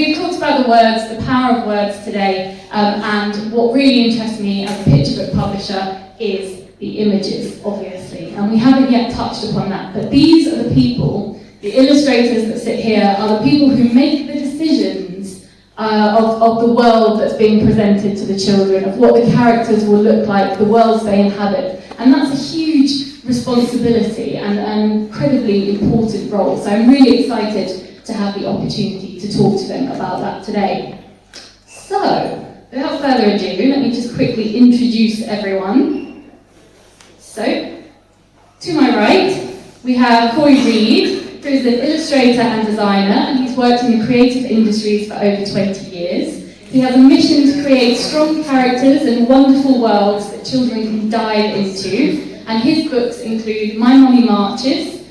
we've talked about the words, the power of words today, and what really interests me as a picture book publisher is the images, obviously, and we haven't yet touched upon that, but these are the people, the illustrators that sit here, are the people who make the decisions of the world that's being presented to the children, of what the characters will look like, the worlds they inhabit, and that's a huge responsibility and an incredibly important role, so I'm really excited to have the opportunity to talk to them about that today. So, without further ado, let me just quickly introduce everyone. So, to my right, we have Cory, who is an illustrator and designer, and he's worked in the creative industries for over 20 years. He has a mission to create strong characters and wonderful worlds that children can dive into, and his books include My Mummy Marches,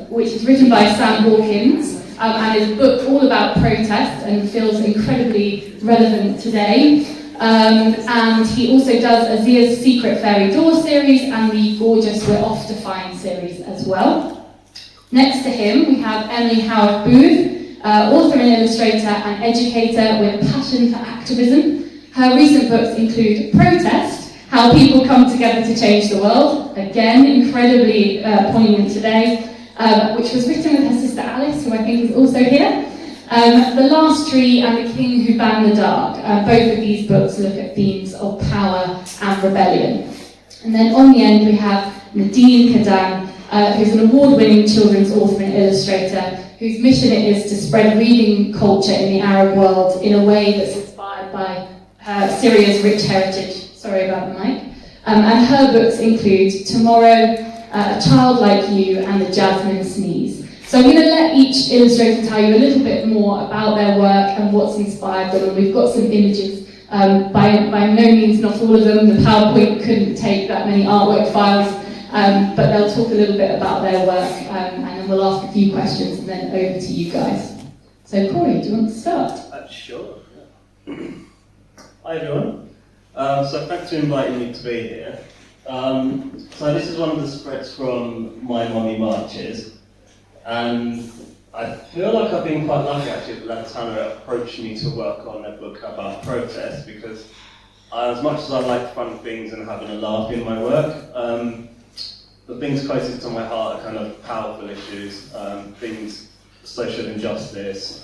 which is written by Sam Hawkins, and is a book all about protest and feels incredibly relevant today. And he also does Azia's Secret Fairy Door series and the gorgeous We're Off to Find series as well. Next to him we have Emily Haworth-Booth, author and illustrator and educator with a passion for activism. Her recent books include Protest, How People Come Together to Change the World, again incredibly poignant today, which was written with her sister Alice, who I think is also here. The Last Tree and The King Who Banned the Dark. Both of these books look at themes of power and rebellion. And then on the end we have Nadine Kadaan, who's an award-winning children's author and illustrator, whose mission it is to spread reading culture in the Arab world in a way that's inspired by Syria's rich heritage. Sorry about the mic. And her books include Tomorrow, A Child Like You, and The Jasmine Sneeze. So I'm going to let each illustrator tell you a little bit more about their work and what's inspired them. And we've got some images, by no means not all of them. The PowerPoint couldn't take that many artwork files, but they'll talk a little bit about their work, and then we'll ask a few questions and then over to you guys. So Cory, do you want to start? Sure. Hi everyone. So thanks for inviting me to be here. So this is one of the spreads from My Mummy Marches. And I feel like I've been quite lucky actually that Latana approached me to work on a book about protest, because as much as I like fun things and having a laugh in my work, the things closest to my heart are kind of powerful issues, things, social injustice,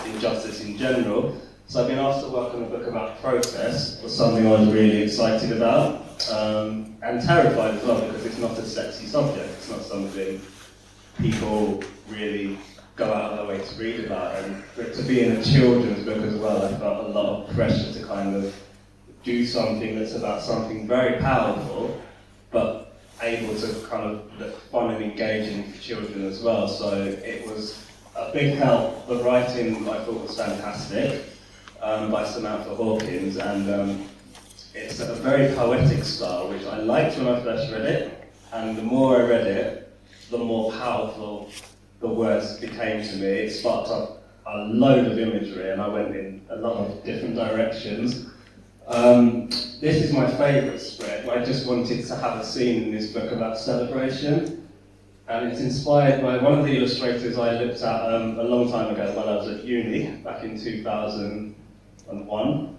injustice in general. So I've been asked to work on a book about protest, was something I was really excited about, and terrified as well, because it's not a sexy subject, it's not something people really go out of their way to read about, and for it to be in a children's book as well, I felt a lot of pressure to kind of do something that's about something very powerful, but able to kind of look fun and engaging for children as well. So it was a big help. The writing I thought was fantastic, by Samantha Hawkins, and it's a very poetic style, which I liked when I first read it, and the more I read it, the more powerful the words became to me. It sparked up a load of imagery and I went in a lot of different directions. This is my favourite spread. I just wanted to have a scene in this book about celebration, and it's inspired by one of the illustrators I looked at a long time ago while I was at uni, back in 2001.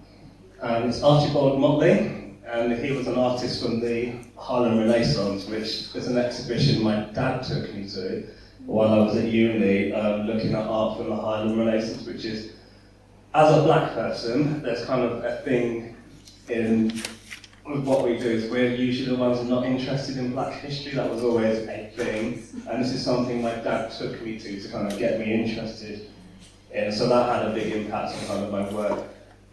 And it's Archibald Motley. And he was an artist from the Harlem Renaissance, which was an exhibition my dad took me to while I was at uni, looking at art from the Harlem Renaissance, which is, as a black person, there's kind of a thing in what we do, is we're usually the ones not interested in black history. That was always a thing, and this is something my dad took me to kind of get me interested in, so that had a big impact on kind of my work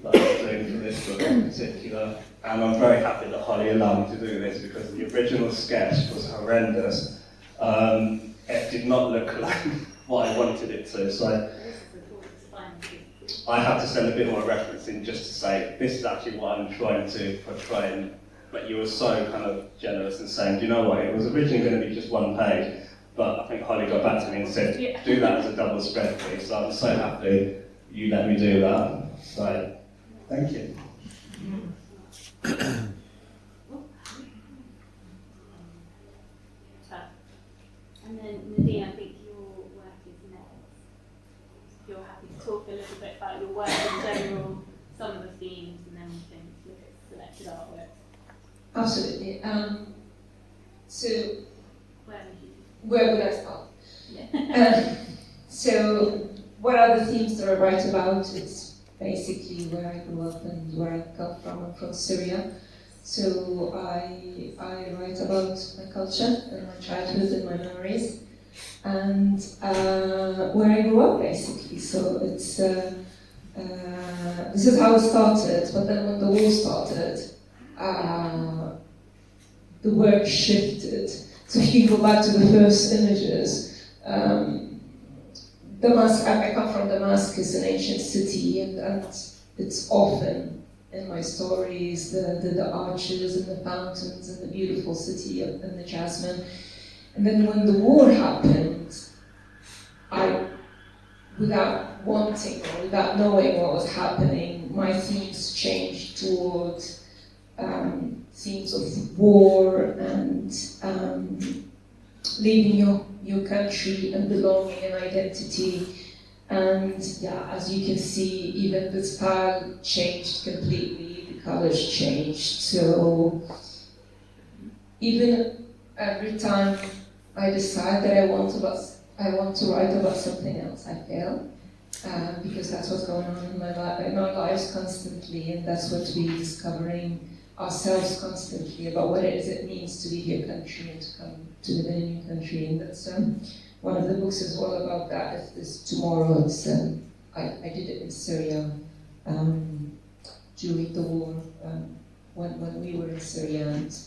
that I was doing for this book in particular. And I'm very happy that Holly allowed me to do this, because the original sketch was horrendous. It did not look like what I wanted it to, so I had to send a bit more reference in just to say, this is actually what I'm trying to portray. And but you were so kind of generous and saying, do you know what, it was originally going to be just one page, but I think Holly got back to me and said, do that as a double spread, please. So I'm so happy you let me do that. So, thank you. And then Nadine, I think your work is next. you're happy to talk a little bit about your work in general, some of the themes, and then we can look at selected artwork. Absolutely. So, Where would you? where would I start? Yeah. So, what are the themes that I write about? It's basically where I grew up and where I come from. I'm from Syria. So I write about my culture and my childhood and my memories, and where I grew up basically. So it's this is how it started. But then when the war started, the work shifted. So if you go back to the first images, Damascus. I come from Damascus, an ancient city, and it's often in my stories, the arches and the fountains and the beautiful city and the jasmine. And then when the war happened, I, without wanting or without knowing what was happening, my themes changed toward themes of war and leaving your country and belonging and identity. And yeah, as you can see, even the style changed completely, the colors changed. So even every time I decide that I want to write about something else, I fail. Because that's what's going on in our lives constantly, and that's what we're discovering ourselves constantly about what it means to leave your country and to come to live in a new country. And that's one of the books is all about that. It's tomorrow. It's I did it in Syria during the war when we were in Syria, and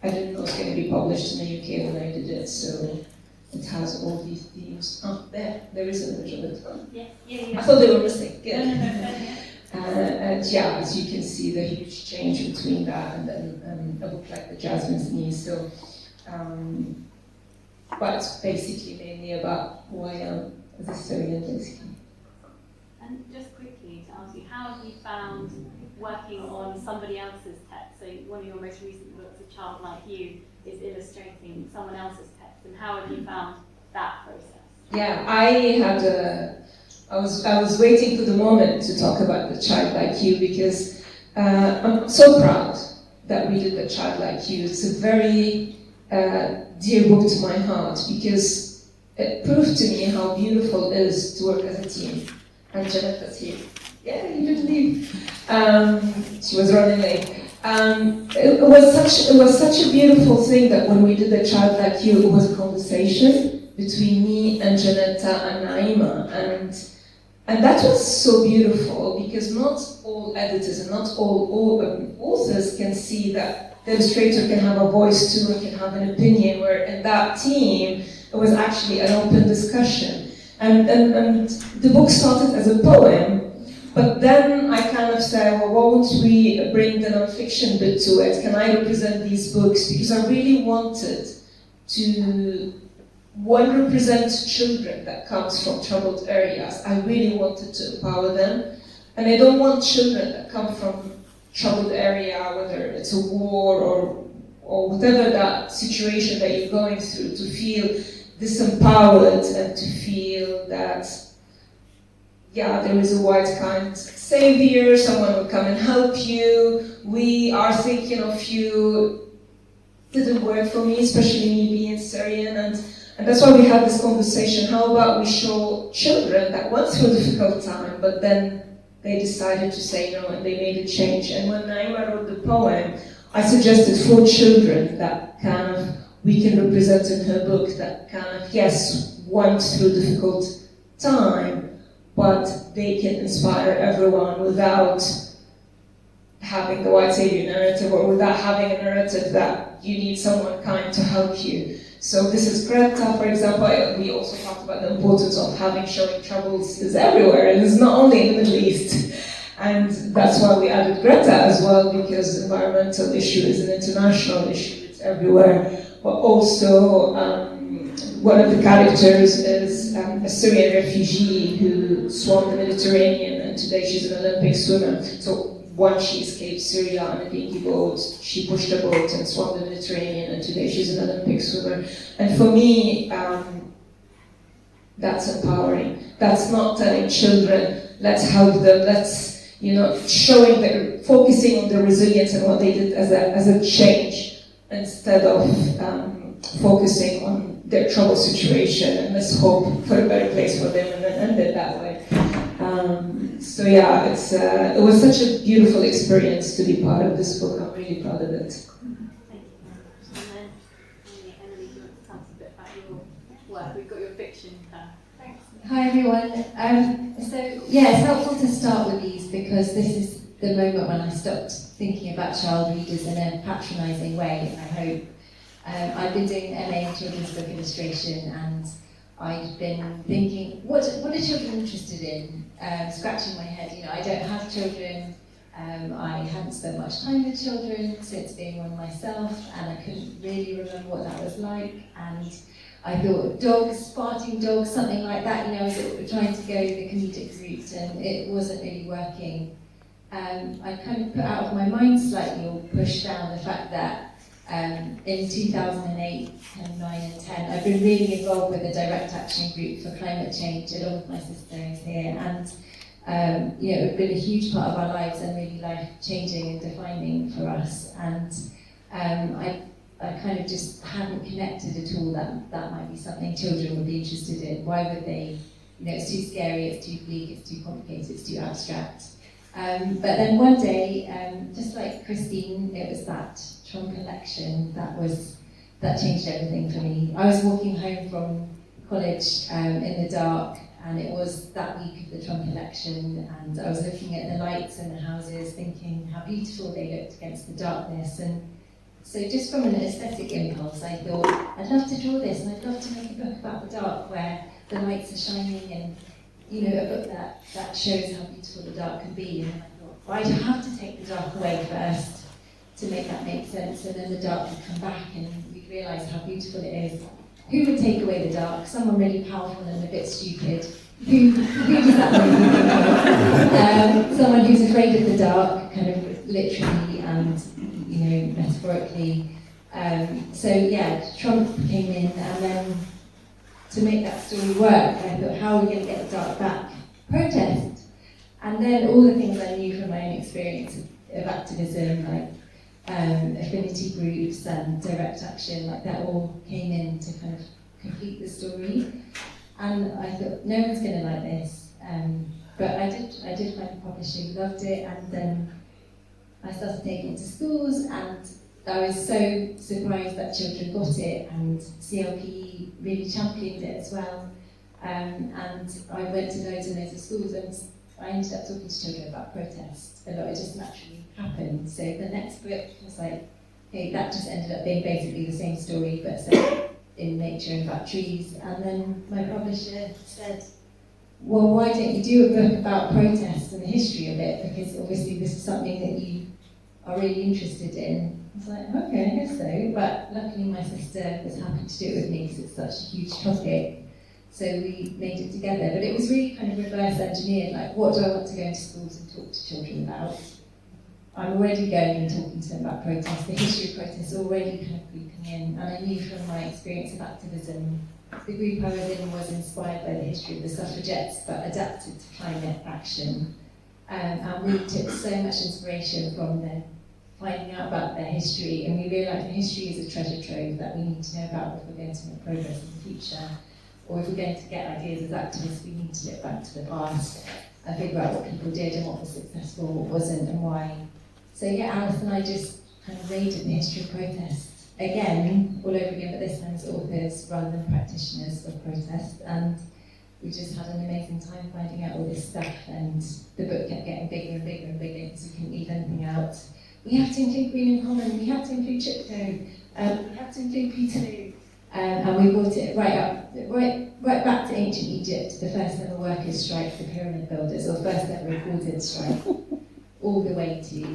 I didn't know it was going to be published in the UK when I did it. So it has all these themes. Oh, there is an image of it. Yeah. I thought they were missing. Good. Yeah. And yeah, as you can see, the huge change between that and then a book like The Jasmine's Knee. So, but it's basically mainly about who I am as a Syrian, basically. And just quickly to ask you, how have you found working on somebody else's text? So one of your most recent books, A Child Like You, is illustrating someone else's text, and how have you found that process? Yeah, I was waiting for the moment to talk about The Child Like You because I'm so proud that we did The Child Like You. It's a very dear book to my heart because it proved to me how beautiful it is to work as a team. And Janet's here. Yeah, you didn't leave. She was running late. It was such a beautiful thing that when we did The Child Like You, it was a conversation between me and Janetta and Naima, and that was so beautiful because not all editors and not all authors can see that the illustrator can have a voice too and can have an opinion, where in that team it was actually an open discussion. And the book started as a poem, but then I kind of said, well, why won't we bring the non-fiction bit to it? Can I represent these books? Because I really wanted to represent children that comes from troubled areas. I really wanted to empower them. And I don't want children that come from troubled area, whether it's a war or whatever that situation that you're going through, to feel disempowered and to feel that, yeah, there is a white kind savior, someone will come and help you, we are thinking of you. Didn't work for me, especially me being Syrian, and that's why we had this conversation. How about we show children that went through a difficult time, but then they decided to say no and they made a change. And when Naima wrote the poem, I suggested 4 children that kind of we can represent in her book that kind of, yes, went through a difficult time, but they can inspire everyone without having the white savior narrative or without having a narrative that you need someone kind to help you. So this is Greta, for example. We also talked about the importance of showing troubles is everywhere, and it's not only in the Middle East. And that's why we added Greta as well, because environmental issue is an international issue, it's everywhere. But also, one of the characters is a Syrian refugee who swam the Mediterranean, and today she's an Olympic swimmer. So once she escaped Syria on a dinky boat, she pushed a boat and swam the Mediterranean, and today she's an Olympic swimmer. And for me, That's empowering. That's not telling children, let's help them, let's, focusing on the resilience and what they did as a change, instead of focusing on their trouble situation and let's hope for a better place for them and then end it that way. It was such a beautiful experience to be part of this book. I'm really proud of it. Thank you very much. And then, Emily, do you want to tell us a bit about your work? We've got your fiction. Thanks. Hi everyone. It's helpful to start with these because this is the moment when I stopped thinking about child readers in a patronising way, I hope. I've been doing MA in children's book illustration and I've been thinking, what are children interested in? Scratching my head, I don't have children. I hadn't spent much time with children since being one myself, and I couldn't really remember what that was like. And I thought dogs, farting dogs, something like that. I was trying to go the comedic route, and it wasn't really working. I kind of put out of my mind slightly, or pushed down the fact that in 2008, 9 and 10, I've been really involved with a direct action group for climate change, along with my sister who's here, and it's been a huge part of our lives and really life-changing and defining for us. And I kind of just hadn't connected at all that might be something children would be interested in. Why would they? It's too scary, it's too bleak, it's too complicated, it's too abstract. But then one day, just like Christine, it was that Trump election that changed everything for me. I was walking home from college in the dark, and it was that week of the Trump election, and I was looking at the lights in the houses, thinking how beautiful they looked against the darkness. And so just from an aesthetic impulse, I thought, I'd love to draw this, and I'd love to make a book about the dark where the lights are shining, and a book that shows how beautiful the dark can be. And then I thought, well, I'd have to take the dark away first to make that make sense, and then the dark would come back and we'd realise how beautiful it is. Who would take away the dark? Someone really powerful and a bit stupid. Who does that mean? Someone who's afraid of the dark, kind of literally and metaphorically. Trump came in, and then to make that story work, I thought, how are we going to get the dark back? Protest. And then all the things I knew from my own experience of activism, like affinity groups and direct action, that all came in to kind of complete the story. And I thought, no one's going to like this. But I did find a publisher who loved it, and then I started taking it to schools, and I was so surprised that children got it, and CLP really championed it as well. And I went to loads and loads of schools, and I ended up talking to children about protest a lot. It just naturally happened. So the next book was that just ended up being basically the same story, but set in nature and about trees. And then my publisher said, well, why don't you do a book about protest and the history of it? Because obviously this is something that you are really interested in. I was like, okay, I guess so. But luckily my sister was happy to do it with me because it's such a huge topic. So we made it together. But it was really kind of reverse engineered, what do I want to go into schools and talk to children about? I'm already going and talking to them about protest. The history of protest is already kind of creeping in. And I knew from my experience of activism, the group I was in was inspired by the history of the suffragettes, but adapted to climate action. And we took so much inspiration from them, finding out about their history, and we realised history is a treasure trove that we need to know about if we're going to make progress in the future. Or if we're going to get ideas as activists, we need to look back to the past and figure out what people did and what was successful, what wasn't, and why. So Alice and I just kind of raided the history of protest again, all over again, but this time as authors rather than practitioners of protest. And we just had an amazing time finding out all this stuff, and the book kept getting bigger and bigger and bigger because we couldn't leave anything out. We have to include Green and Common, we have to include Chipko, we have to include Peterloo. And we brought it right back to ancient Egypt, the first ever workers' strike for pyramid builders, or first ever recorded strike, all the way to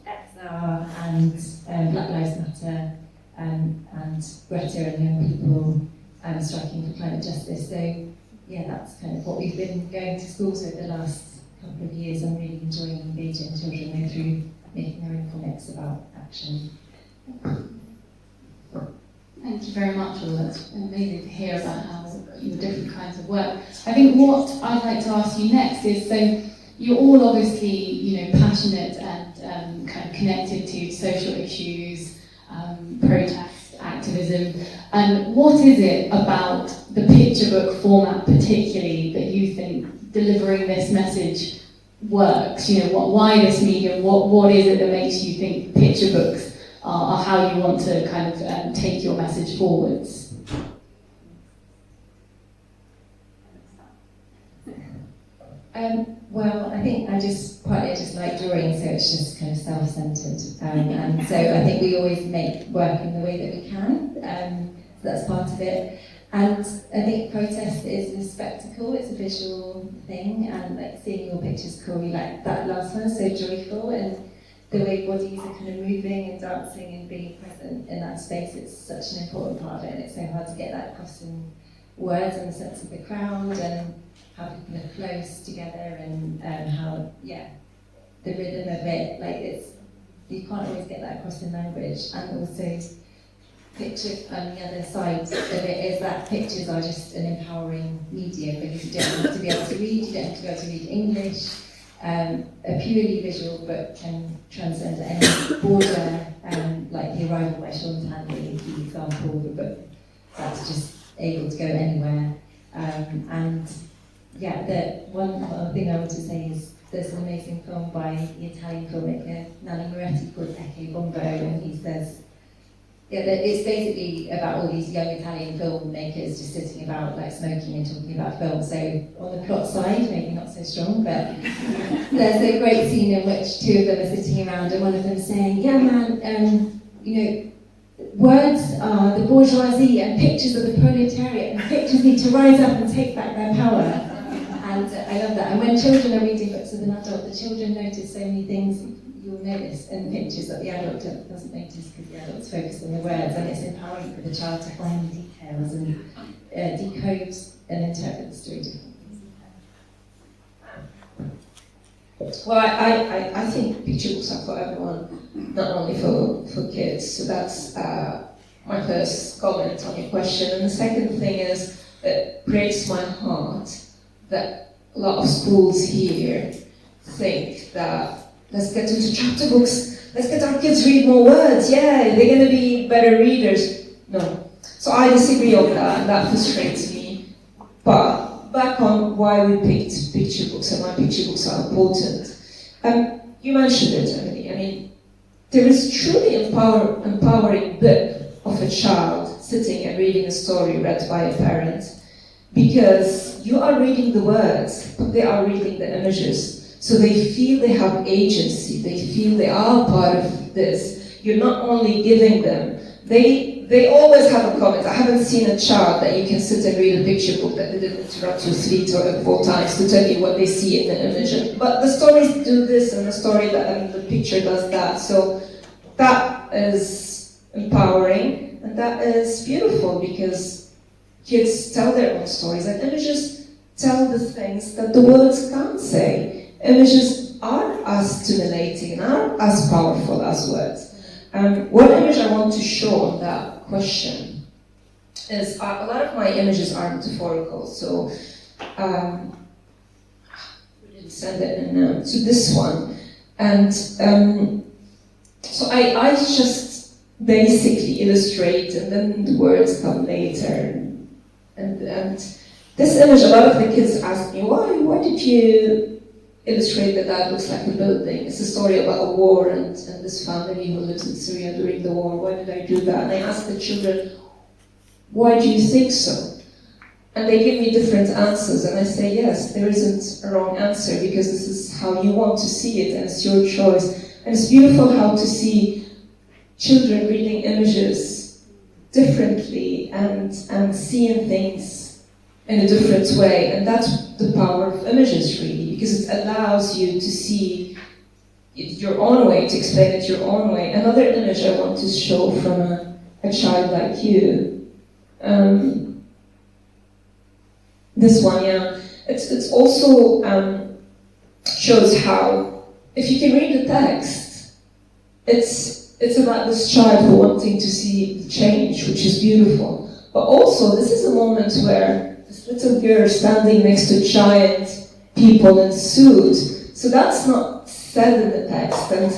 XR and Black Lives Matter and Greta and young people striking for climate justice. So that's kind of what we've been going to schools with the last couple of years. I'm really enjoying engaging children through making their own comics about action. Thank you very much, Will. That's amazing to hear about how different kinds of work. I think what I'd like to ask you next is, so you're all obviously, passionate and kind of connected to social issues, protest, activism, and what is it about the picture book format particularly that you think delivering this message works? Why this medium? What is it that makes you think picture books are how you want to kind of take your message forwards? Well, I think I just like drawing, so it's just kind of self-centered, and so I think we always make work in the way that we can. So that's part of it. And I think protest is a spectacle, it's a visual thing, and like seeing your pictures, Cory, like that last one is so joyful, and the way bodies are kind of moving and dancing and being present in that space, it's such an important part of it, and it's so hard to get that across in words and the sense of the crowd, and how people are close together, and how, the rhythm of it, you can't always get that across in language. And also, picture on the other side of it is that pictures are just an empowering medium, because you don't have to be able to read, you don't have to be able to read English. A purely visual book can transcend any border, like The Arrival by Sean Tanley, the example of a book that's just able to go anywhere. The one other thing I want to say is there's an amazing film by the Italian filmmaker Nanni Moretti called Ecce Bombo, and he says, it's basically about all these young Italian filmmakers just sitting about like smoking and talking about film. So on the plot side, maybe not so strong, but there's a great scene in which two of them are sitting around and one of them saying, yeah man, words are the bourgeoisie and pictures are the proletariat, and pictures need to rise up and take back their power. And I love that. And when children are reading books with an adult, the children notice so many things you'll notice in pictures that the adult doesn't notice, because the adult's focused on the words, and it's empowering for the child to find details and decode and interpret the story differently. Well, I think picture books are for everyone, not only for kids. So that's my first comment on your question. And the second thing is, it breaks my heart that a lot of schools here think that let's get into chapter books, let's get our kids read more words, they're going to be better readers. No. So I disagree on that, and that frustrates me. But back on why we picked picture books and why picture books are important. You mentioned it, Emily. I mean, there is truly empowering book of a child sitting and reading a story read by a parent, because you are reading the words, but they are reading the images. So they feel they have agency, they feel they are part of this. You're not only giving them, they always have a comment. I haven't seen a child that you can sit and read a picture book that didn't interrupt you 3 or 4 times to tell you what they see in the image. But the stories do this, and the picture does that. So that is empowering, and that is beautiful, because kids tell their own stories, and images tell the things that the words can't say. Images are as stimulating and are as powerful as words. One image I want to show on that question is, a lot of my images are metaphorical, so we didn't send it in to this one. And so I just basically illustrate, and then the words come later. And this image, a lot of the kids ask me, why did you illustrate that looks like a building? It's a story about a war and this family who lives in Syria during the war. Why did I do that? And I ask the children, why do you think so? And they give me different answers, and I say, yes, there isn't a wrong answer, because this is how you want to see it, and it's your choice. And it's beautiful how to see children reading images differently and seeing things in a different way. And that's the power of images, really, because it allows you to see it your own way, to explain it your own way. Another image I want to show from a child like you. This one, it's also shows how, if you can read the text, it's about this child who wanting to see the change, which is beautiful. But also, this is a moment where this little girl standing next to giant people in suits. So that's not said in the text. And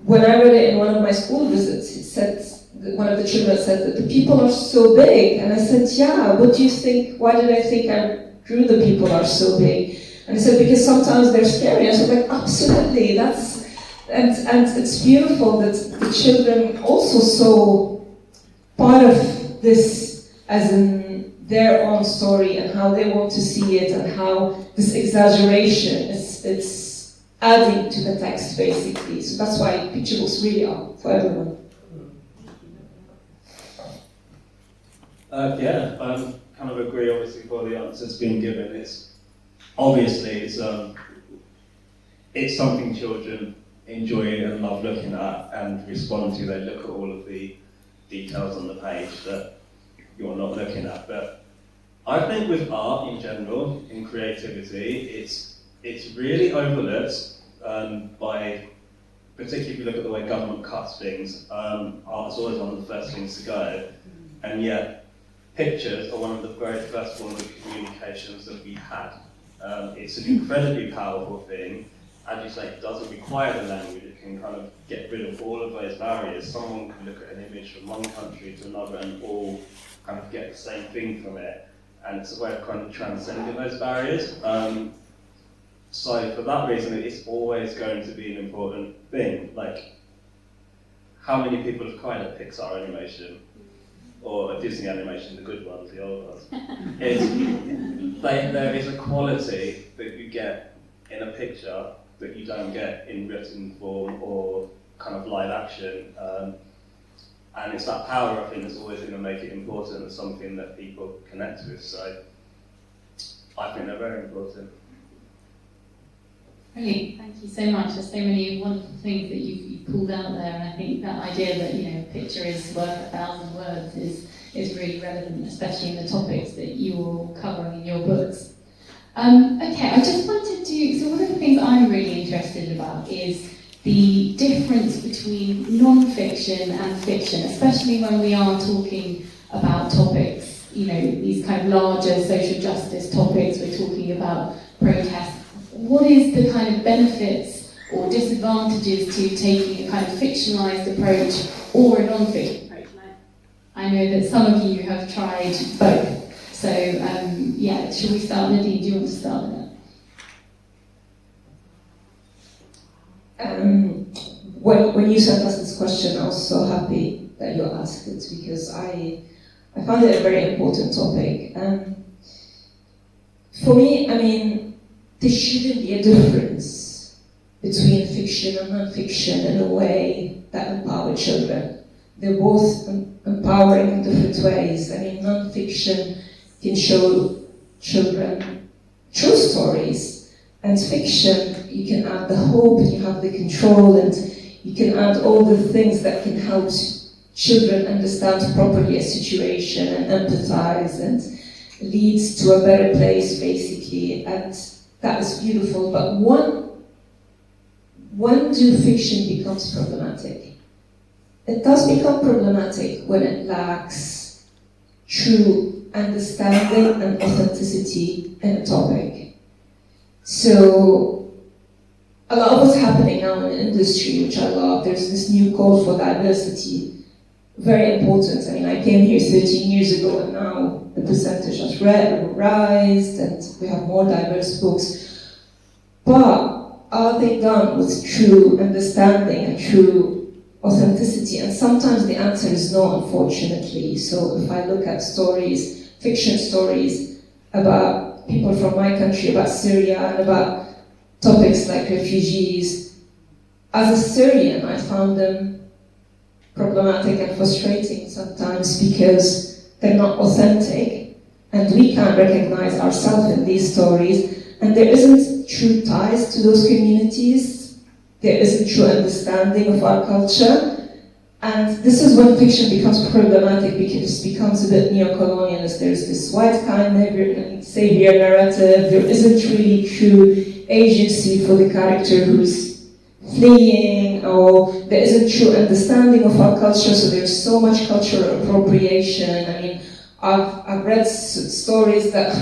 when I read it in one of my school visits, it said, one of the children said that the people are so big. And I said, yeah, what do you think? Why did I think I drew the people are so big? And he said, because sometimes they're scary. I said, like, absolutely, and it's beautiful that the children also saw part of this as in their own story and how they want to see it and how this exaggeration it's adding to the text basically. So that's why picture books really are for everyone. Yeah, I kind of agree. Obviously, for the answers being given, it's something children enjoy and love looking at and respond to. They look at all of the details on the page that you're not looking at. But I think with art in general, in creativity, it's really overlooked by, particularly if you look at the way government cuts things. Art's always one of the first things to go, and yet pictures are one of the very first forms of communications that we had. It's an incredibly powerful thing. As you say, it doesn't require the language. It can kind of get rid of all of those barriers. Someone can look at an image from one country to another and all kind of get the same thing from it. And it's a way of kind of transcending those barriers. So for that reason, it's always going to be an important thing. Like, how many people have cried at Pixar animation? Or a Disney animation, the good ones, the old ones. There is a quality that you get in a picture that you don't get in written form or kind of live action. And it's that power, I think, that's always going to make it important and something that people connect with. So I think they're very important. Brilliant, thank you so much. There's so many wonderful things that you've pulled out there, and I think that idea that a picture is worth 1,000 words is really relevant, especially in the topics that you're covering in your books. Okay, I just wanted to. So one of the things I'm really interested about is the difference between non-fiction and fiction, especially when we are talking about topics. These kind of larger social justice topics. We're talking about protests. What is the kind of benefits or disadvantages to taking a kind of fictionalized approach or a non-fiction approach? I know that some of you have tried both. So, should we start? Nadine, do you want to start with that? When you sent us this question, I was so happy that you asked it because I found it a very important topic. For me, there shouldn't be a difference between fiction and non-fiction in a way that empower children. They're both empowering in different ways. Non-fiction can show children true stories, and fiction, you can add the hope, and you have the control, and you can add all the things that can help children understand properly a situation and empathize and leads to a better place, basically. And that is beautiful, but when do fiction becomes problematic? It does become problematic when it lacks true understanding and authenticity in a topic. So a lot of what's happening now in the industry, which I love, there's this new call for diversity, very important. I came here 13 years ago and now the percentage has rise and we have more diverse books. But are they done with true understanding and true authenticity? And sometimes the answer is no, unfortunately. So if I look at stories, fiction stories about people from my country, about Syria, and about topics like refugees, as a Syrian, I found them problematic and frustrating sometimes because they're not authentic and we can't recognize ourselves in these stories, and there isn't true ties to those communities, there isn't true understanding of our culture. And this is when fiction becomes problematic because it becomes a bit neo-colonialist. There's this white kind savior narrative, there isn't really true agency for the character who's fleeing, or there isn't true understanding of our culture, so there's so much cultural appropriation. I've read stories that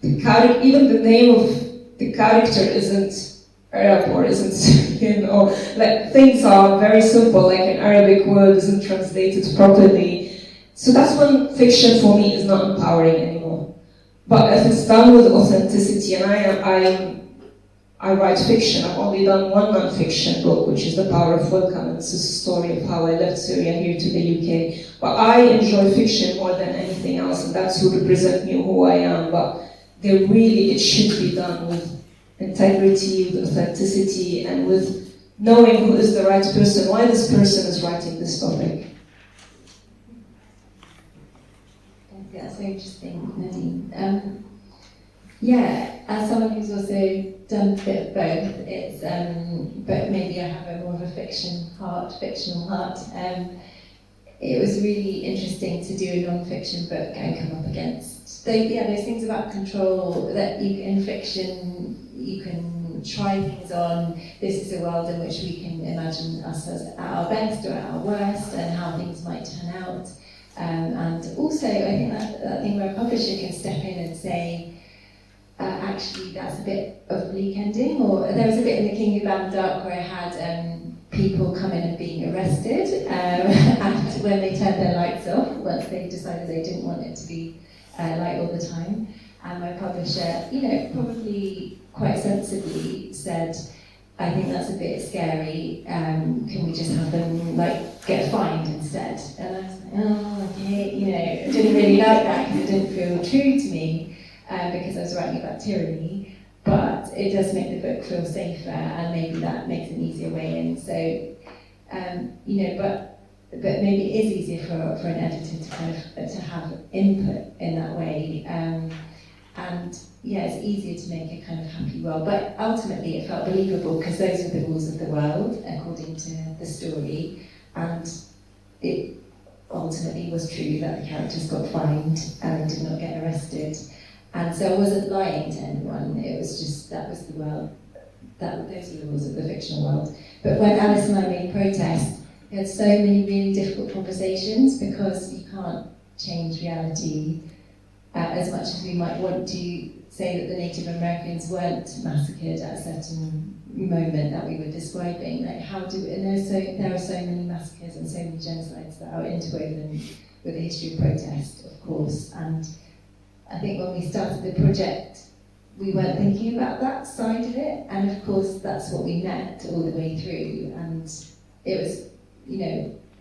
even the name of the character isn't Arab or isn't Syrian, or like things are very simple, like an Arabic word isn't translated properly. So that's when fiction for me is not empowering anymore. But if it's done with authenticity, and I write fiction. I've only done one non-fiction book, which is The Power of Welcome. It's a story of how I left Syria here to the UK. But I enjoy fiction more than anything else, and that's who represents me, who I am. But it should be done with integrity, with authenticity, and with knowing who is the right person, why this person is writing this topic. That's very interesting, Nadine. Yeah, as someone who's also done a bit of both, it's but maybe I have a more of a fictional heart. It was really interesting to do a non-fiction book and come up against those things about control that in fiction you can try things on. This is a world in which we can imagine ourselves at our best or at our worst, and how things might turn out. And also, I think that thing where a publisher can step in and say, actually, that's a bit of a bleak ending. Or there was a bit in The King Who Banned the Dark where I had people come in and being arrested, and when they turned their lights off, once they decided they didn't want it to be light all the time. And my publisher, probably quite sensibly said, I think that's a bit scary, can we just have them get fined instead? And I was like, oh, okay, I didn't really like that because it didn't feel true to me, because I was writing about tyranny, but it does make the book feel safer, and maybe that makes an easier way in. So, but maybe it is easier for an editor to kind of to have input in that way. And yeah, it's easier to make a kind of happy world, but ultimately it felt believable because those are the rules of the world according to the story, and it ultimately was true that the characters got fined and did not get arrested, and so I wasn't lying to anyone. It was just that was the world, those are the rules of the fictional world. But when Alice and I made Protest, we had so many really difficult conversations because you can't change reality as much as we might want to say that the Native Americans weren't massacred at a certain moment that we were describing. Like, and there are so many massacres and so many genocides that are interwoven with the history of protest, of course. And I think when we started the project, we weren't thinking about that side of it. And of course, that's what we met all the way through. And it was,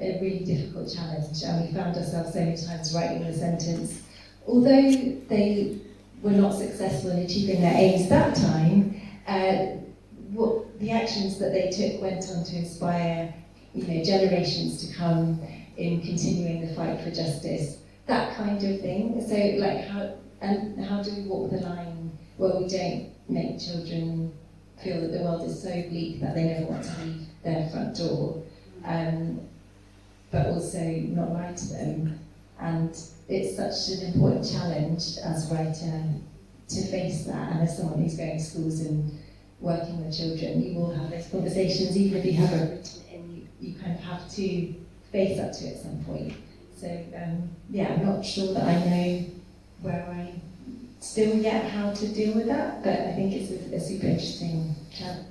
a really difficult challenge. And we found ourselves so many times writing the sentence, although they were not successful in achieving their aims that time, the actions that they took went on to inspire, generations to come in continuing the fight for justice, that kind of thing. So, how do we walk the line where we don't make children feel that the world is so bleak that they never want to leave their front door, but also not lie to them? And it's such an important challenge as a writer to face that, and as someone who's going to schools and working with children, you will have those conversations, even if you haven't written it in, you kind of have to face up to it at some point. So I'm not sure that I know where I still yet how to deal with that, but I think it's a super interesting challenge.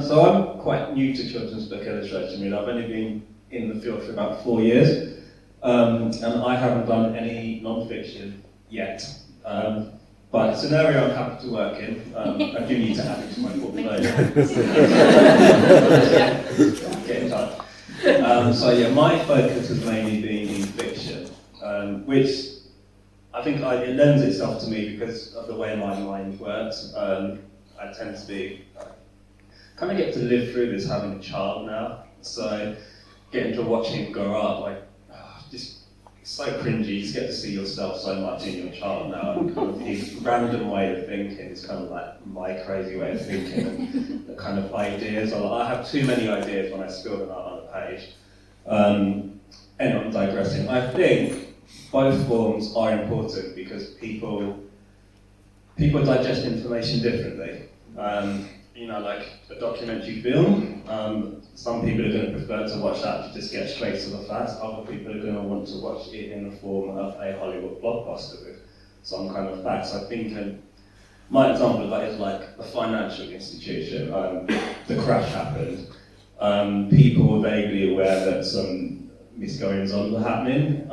So I'm quite new to children's book illustration. I've only been in the field for about 4 years, and I haven't done any non-fiction yet. But it's an area I'm happy to work in. I do need to add it to my portfolio. Get in touch. My focus has mainly been in fiction, which I think it lends itself to me because of the way my mind works. I tend to be, kind of get to live through this having a child now, so getting to watch him grow up, it's so cringy. You just get to see yourself so much in your child now, and kind of his random way of thinking is kind of like my crazy way of thinking, and the kind of ideas. I have too many ideas when I spill them out on a page. And I'm digressing. I think both forms are important because people digest information differently. like a documentary film. Some people are going to prefer to watch that to just get straight to the facts. Other people are going to want to watch it in the form of a Hollywood blockbuster with some kind of facts. I think my example of that is like a financial institution. The crash happened. People were vaguely aware that some misgoings-on were happening,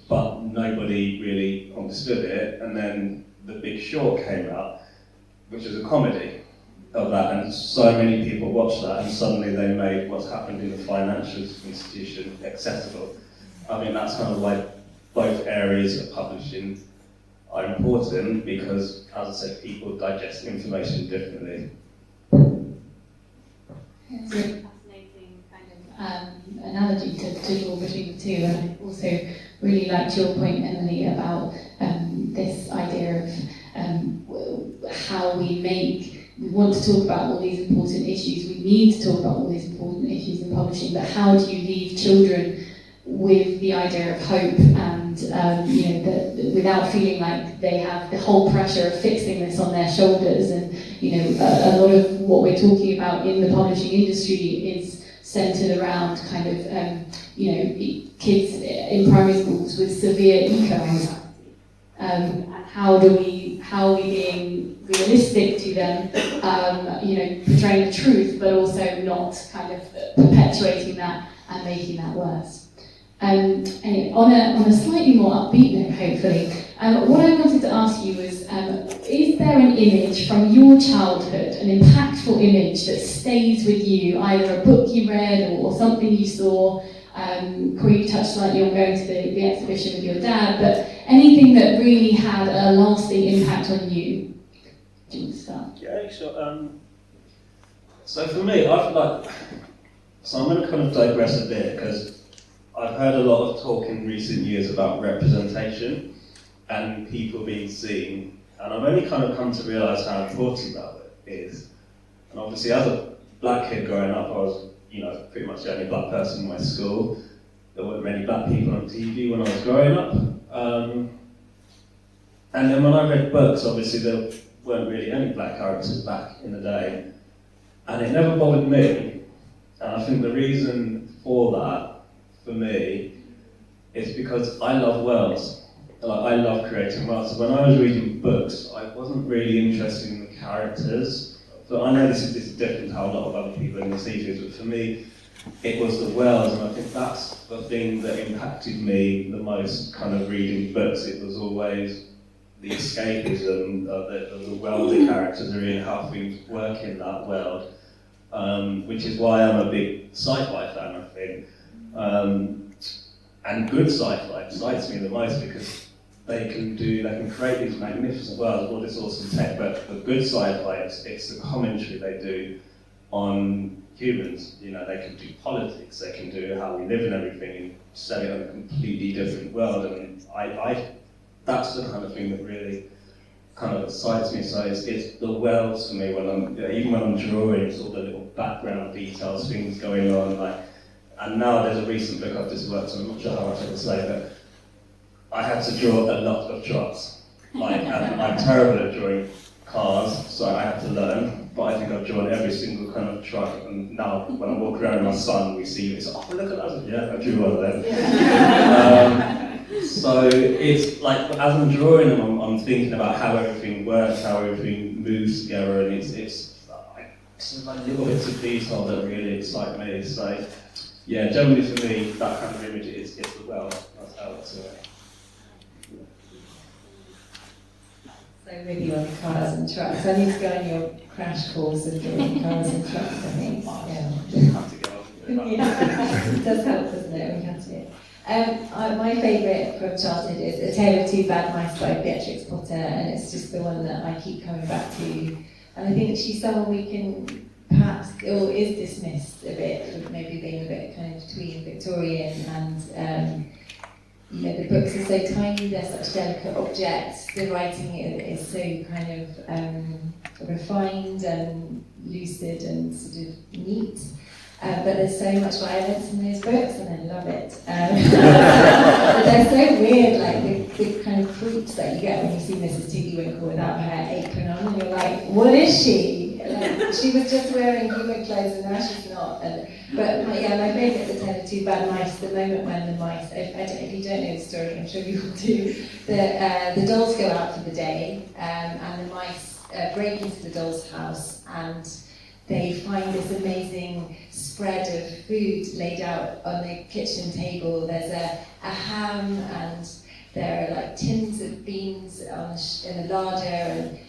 but nobody really understood it. And then The Big Short came out, which is a comedy of that, and so many people watched that, and suddenly they made what's happened in the financial institution accessible. I mean, that's kind of why both areas of publishing are important, because, as I said, people digest information differently. It's a fascinating kind of analogy to draw between the two, and I also really liked your point, Emily, about this idea of how we want to talk about all these important issues, we need to talk about all these important issues in publishing, but how do you leave children with the idea of hope and without feeling like they have the whole pressure of fixing this on their shoulders? And a lot of what we're talking about in the publishing industry is centered around kind of kids in primary schools with severe eco-anxiety, and how are we being realistic to them, portraying the truth, but also not kind of perpetuating that and making that worse. Anyway, on a slightly more upbeat note, hopefully, what I wanted to ask you was, is there an image from your childhood, an impactful image that stays with you, either a book you read or something you saw? Cory, you touched slightly on going to the exhibition with your dad, but anything that really had a lasting impact on you? Do you want to start? Yeah, sure. So for me, I'm going to kind of digress a bit, because I've heard a lot of talk in recent years about representation and people being seen, and I've only kind of come to realise how important that is. And obviously, as a black kid growing up, I was, pretty much the only black person in my school. There weren't many black people on TV when I was growing up. And then when I read books, obviously there weren't really any black characters back in the day, and it never bothered me. And I think the reason for that, for me, is because I love worlds. I love creating worlds. So when I was reading books, I wasn't really interested in the characters. But I know this is different to how a lot of other people in the series, but for me, it was the worlds, and I think that's the thing that impacted me the most, kind of reading books. It was always the escapism of the world the characters are in, how things work in that world, which is why I'm a big sci-fi fan, I think. And good sci-fi excites me the most, because they can create these magnificent worlds, all this awesome tech, but the good sci-fi, it's the commentary they do on humans. They can do politics, they can do how we live and everything, and set it on a completely different world. And I that's the kind of thing that really kind of excites me. So it's the worlds for me, even when I'm drawing, it's all the little background details, things going on. And now there's a recent book I've just worked on, I'm not sure how much I can say, but I had to draw a lot of trucks. And I'm terrible at drawing cars, so I had to learn. But I think I've drawn every single kind of truck, and now when I walk around with my son, we see it, oh, look at that. Yeah, I drew one of them. So it's like, as I'm drawing them, I'm thinking about how everything works, how everything moves together, and it's like little bits of detail that really excite me. So yeah, generally for me, that kind of image is the world. That's how it's So with you on the cars and trucks. I need to go on your crash course of doing cars and trucks, I think. have to go. Yeah. It does help, doesn't it, when you have to do it. My favourite from childhood is A Tale of Two Bad Mice by Beatrix Potter, and it's just the one that I keep coming back to. And I think she's someone we can perhaps, or is dismissed a bit, for maybe being a bit kind of between Victorian and the books are so tiny, they're such delicate objects, the writing is so kind of refined and lucid and sort of neat. But there's so much violence in those books, and I love it. But they're so weird, like the kind of creeps that you get when you see Mrs. Tiddlywinkle without her apron on, and you're like, what is she? Like, She was just wearing human clothes and now she's not. But my favourite is the Tale of Two Bad Mice, the moment when the mice, if you don't know the story, I'm sure you all do, the dolls go out for the day and the mice break into the doll's house and they find this amazing spread of food laid out on the kitchen table. There's a ham and there are like tins of beans in the larder, and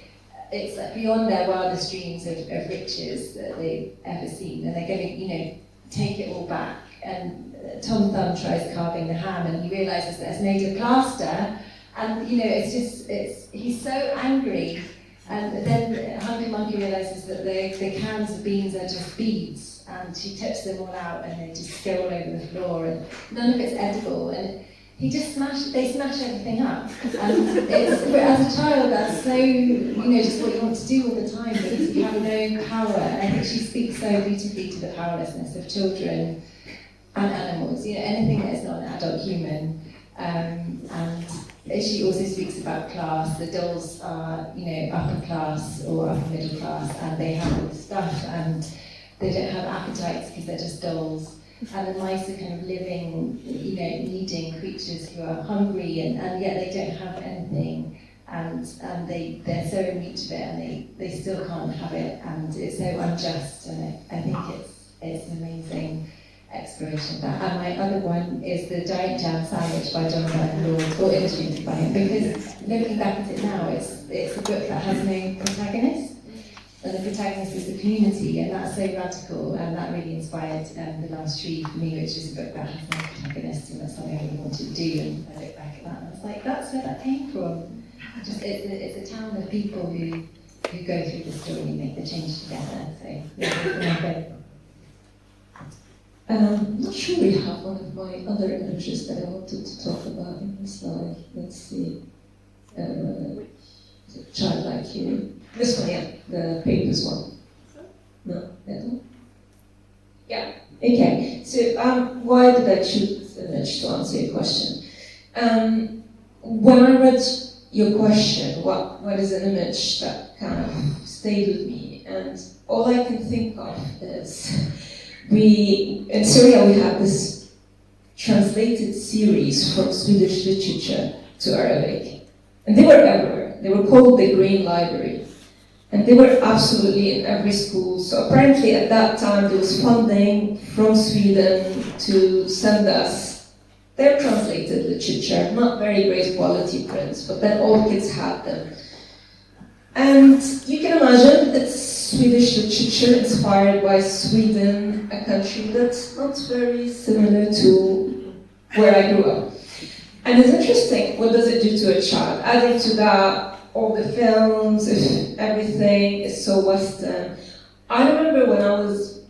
it's like beyond their wildest dreams of riches that they've ever seen, and they're going to, take it all back. And Tom Thumb tries carving the ham, and he realizes that it's made of plaster, and he's so angry. And then Hungry Monkey realizes that the cans of beans are just beads, and she tips them all out, and they just go all over the floor, and none of it's edible. And they smash everything up. And as a child, that's so, just what you want to do all the time, because you have no power. And I think she speaks so beautifully to the powerlessness of children and animals, anything that is not an adult human. And she also speaks about class. The dolls are, upper class or upper middle class, and they have all the stuff, and they don't have appetites because they're just dolls. And the mice are kind of living, needing creatures who are hungry, and yet they don't have anything, and they're so in reach of it, and they still can't have it, and it's so unjust. And I think it's an amazing exploration of that. And my other one is the Giant Jam Sandwich by Jonathan Lord, or illustrated by him, because looking back at it now, it's a book that has no protagonist. And the protagonist is the community, and that's so radical, and that really inspired The Last Tree for me, which is a book that has no protagonist, and that's something I really wanted to do. And I look back at that, and I was like, that's where that came from. It's a town of people who go through the story and make the change together. So yeah, it's my favourite. I'm not sure we have one of my other images that I wanted to talk about in this slide. Let's see. Childlike You. This one, yeah, the papers one. No, that one? Yeah, okay. So why did I choose this image to answer your question? When I read your question, what is an image that kind of stayed with me? And all I can think of is, in Syria we have this translated series from Swedish literature to Arabic. And they were everywhere. They were called the Green Library. And they were absolutely in every school. So apparently at that time there was funding from Sweden to send us their translated literature, not very great quality prints, but then all kids had them. And you can imagine it's Swedish literature inspired by Sweden, a country that's not very similar to where I grew up. And it's interesting, what does it do to a child? Adding to that, all the films, everything is so Western. I remember when I was,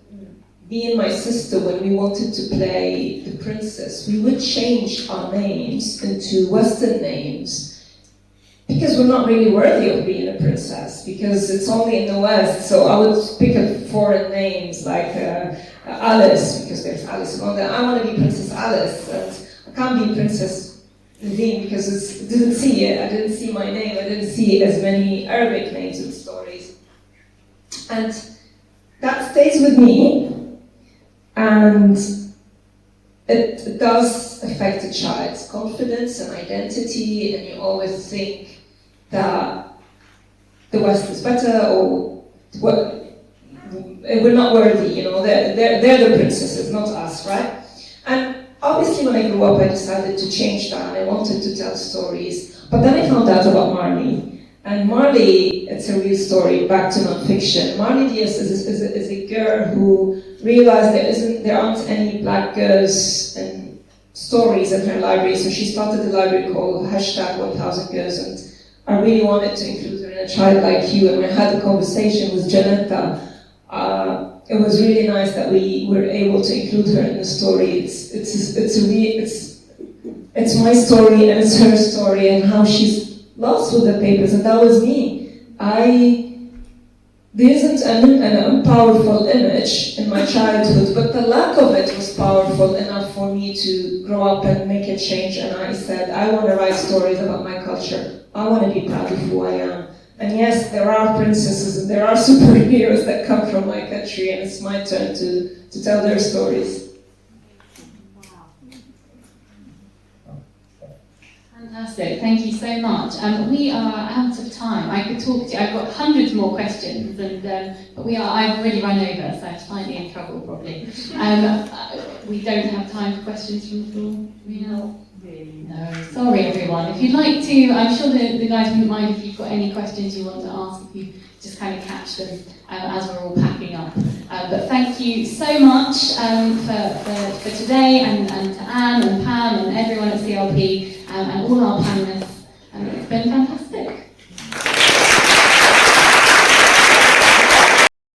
me and my sister, when we wanted to play the princess, we would change our names into Western names because we're not really worthy of being a princess, because it's only in the West. So I would pick up foreign names like Alice, because there's Alice in London. I want to be Princess Alice, and I can't be Princess Nadine because I didn't see my name, I didn't see as many Arabic names in stories. And that stays with me, and it does affect a child's confidence and identity, and you always think that the West is better, or we're not worthy, they're the princesses, not us, right? And obviously, when I grew up, I decided to change that. I wanted to tell stories. But then I found out about Marley. And Marley, it's a real story, back to non-fiction. Marley Diaz is a girl who realized there aren't any black girls and stories in her library. So she started a library called #1000 Girls. And I really wanted to include her in A Child Like You. And when I had a conversation with Janetta, it was really nice that we were able to include her in the story. It's my story and it's her story, and how she's lost with the papers, and that was me. There isn't a powerful image in my childhood, but the lack of it was powerful enough for me to grow up and make a change. And I said, I want to write stories about my culture. I want to be proud of who I am. And yes, there are princesses and there are superheroes that come from my country, and it's my turn to tell their stories. Fantastic, thank you so much. We are out of time. I could talk to you, I've got hundreds more questions, and but I've already run over, so I'm slightly in trouble probably. We don't have time for questions from the floor. No, really. No, sorry everyone. If you'd like to, I'm sure the guys wouldn't mind if you've got any questions you want to ask, if you just kind of catch them as we're all packing up. But thank you so much for today, and to Anne and Pam and everyone at CLP and all our panelists. It's been fantastic.